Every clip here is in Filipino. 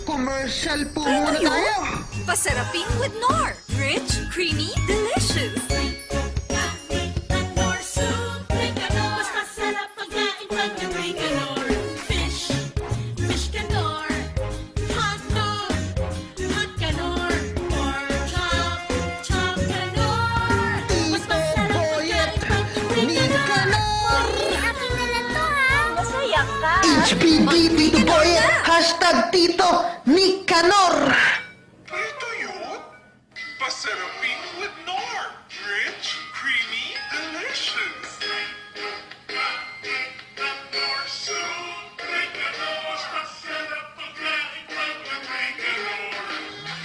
Commercial po muna tayo. Pasarapin with Nor. Rich, creamy, delicious. Nor soup, drink a Nor. Mas masarap pagkain pag na-drink a Nor. Fish, fish ka Nor. Hot dog, hot ka Nor. Pork chop, chop ka Nor. Mas masarap pagkain pag na-drink a Nor. Akin na lang to ha. Masaya ka. HBD Tito Boyet. Hashtag Tito Nicanor. Ito yun. Pasarapin with Nor. Rich, creamy, delicious. Nor soup. Drink a Nor. Mas masarap pagkain pag na-drink a Nor.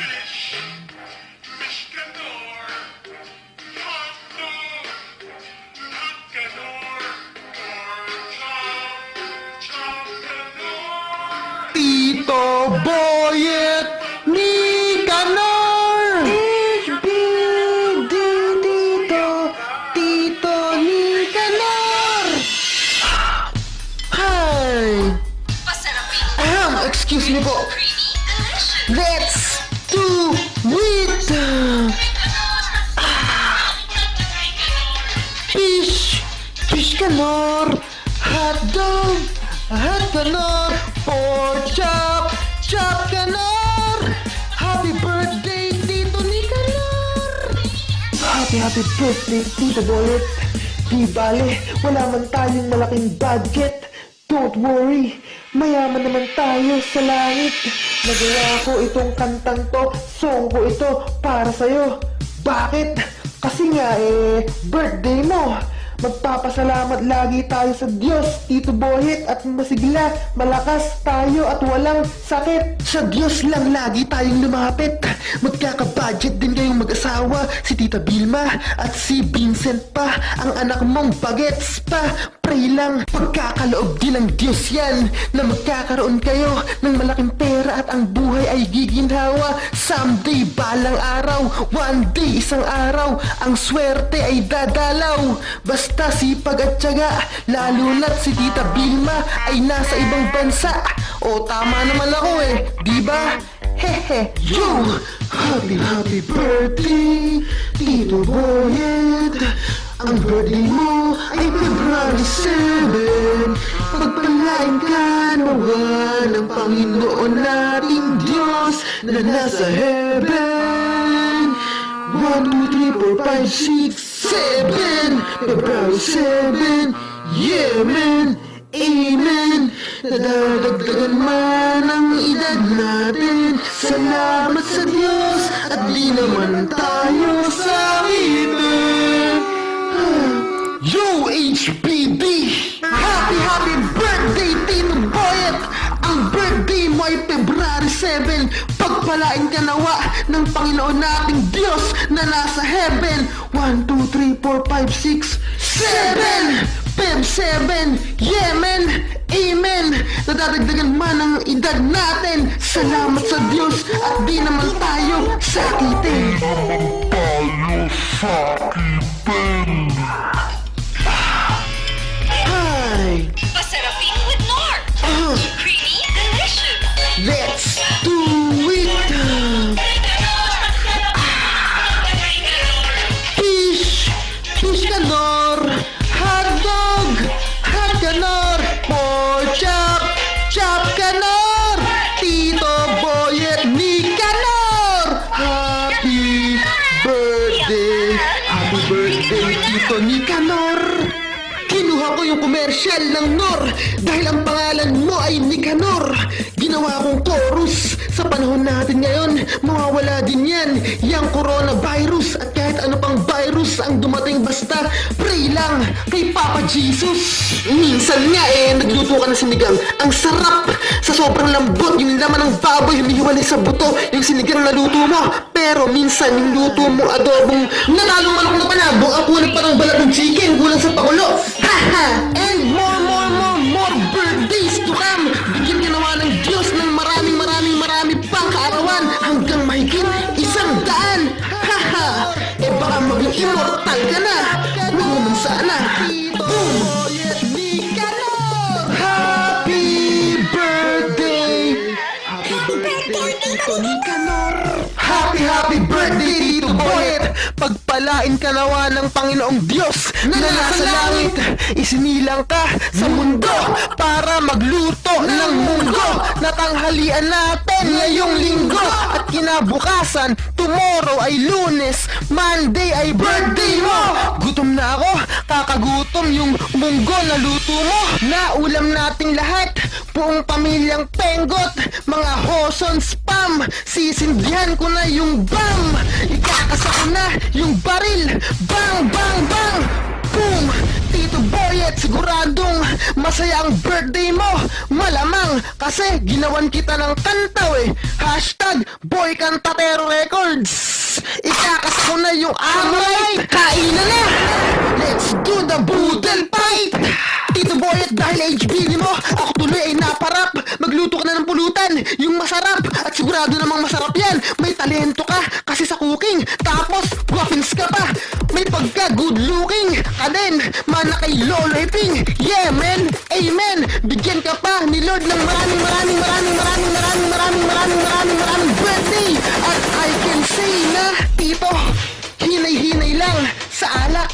Fish. Fish ka Nor. Hot dog. Hot ka Nor. Pork chop. Chop ka Nor. Tito Boyet Nicanor. HBD Tito Nicanor. Hi. Pasarapin. Excuse me po. Creamy, delicious. Let's do it. Fish Canor. Hot dog. Hot Canor. Pork chop. Chop Canor. Happy birthday, Tito Nicanor. Happy birthday, Tito Boyet. Di bale, wala man tayong malaking budget. Don't worry, mayaman naman tayo sa langit. Nagawa ko itong kantang to, song ko ito para sa'yo. Bakit? Kasi nga birthday mo. Magpapasalamat lagi tayo sa Diyos, Tito Boyet, at masigla, malakas tayo at walang sakit. Sa Diyos lang lagi tayong lumapit. Magkaka-budget din kayong mag-asawa, si Tita Vilma at si Vincent pa, ang anak mong bagets pa. Pray lang, pagkakaloob din ng Diyos yan, na magkakaroon kayo ng malaking pera at ang buhay ay giginhawa. Someday, balang araw, one day, isang araw, ang swerte ay dadalaw. Basta sipag at tiyaga, lalo na't si Tita Vilma ay nasa ibang bansa. O tama naman ako diba? Hehe, yo! Happy birthday, Tito Boyet. Ang birthday mo ay February 7. Pagpalain ka nawa ng Panginoon nating Diyos na nasa heaven. 1, 2, 3, 4, 5, 6, 7 February 7. Yeah man, amen. Nadadagdagan man ang edad natin. Salamat sa Diyos at di naman tayo sakitin. Yo, HBD! Happy birthday, Tito Boyet! Ang birthday mo ay February 7. Pagpalain ka nawa ng Panginoon nating Diyos na nasa heaven. 1, 2, 3, 4, 5, 6, 7 Feb 7, yeah man, amen. Nadadagdagan man ang edad natin. Salamat sa Diyos at di naman tayo sakitin. Hi! Pasarapin with Nor. Creamy, delicious. Let's do it! Fish Canor, hot dog, hot Canor, pork chop, chop Canor, Tito Boyet Nicanor. Happy birthday, Tito Nicanor. Kinuha ko yung komersyal ng Nor dahil ang pangalan mo ay Nicanor. Ginawa kong chorus. Sa panahon natin ngayon, mawawala din yan, yung coronavirus at kahit ano pang virus ang dumating, basta pray lang kay Papa Jesus. Minsan nga nagluto ka ng sinigang. Ang sarap! Sa sobrang lambot, yung laman ng baboy humihiwalay sa buto, yung sinigang na luto mo. Pero minsan yung luto mo adobong natalong manok na panabong, ang kulang parang balat ng chicken, kulang sa pakulo. Haha! And more birthdays to come! Bigyan ka naman ng Diyos ng marami pang kaarawan hanggang mahigit 100. Haha! Baka maging immortal ka na. Huwag naman sana. Boom! Happy birthday! Happy birthday! Tito Nicanor. Happy birthday, Tito Boyet! Pagpalain ka nawa ng Panginoong Diyos na nasa langit. Isinilang ka sa mundo para magluto ng munggo. Natanghalian natin ngayong linggo at kinabukasan, tomorrow ay Lunes, Monday ay birthday mo. Gutom na ako, kakagutom yung munggo na luto mo. Naulam nating lahat, buong pamilyang penggot, mga hoson spam. Sisindihan ko na yung bam, ikakasa ko na yung baril. Bang, bang, bang, boom. Tito Boyet, siguradong masaya ang birthday mo. Malamang kasi ginawan kita ng kantaw eh. Hashtag Boy Cantatero Records. Ikakasa ko na yung amay. Kainan na! Let's do the boodle fight! Tito Boyet, dahil HBD mo, ako tuloy ay naparap. Magluto ka na ng pulutan, yung masarap. At sigurado namang masarap yan. May talento ka kasi sa cooking. Tapos, guwapins ka pa. May pagka good looking ka din. Mana kay Lolo Iping. Yeah, man. Amen. Bigyan ka pa ni Lord ng maraming birthday. At I can say na, Tito, hinay-hinay lang sa alak.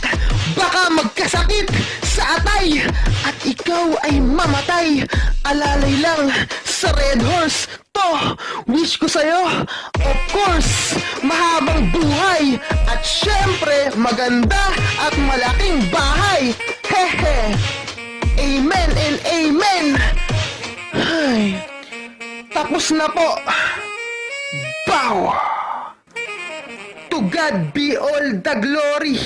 Baka magkasakit sa atay at ikaw ay mamatay. Alalay lang sa Red Horse. To, wish ko sa'yo, of course, mahabang buhay. At syempre, maganda at malaking bahay. Hehe. Amen and amen. Ay, tapos na po. Bow. To God be all the glory.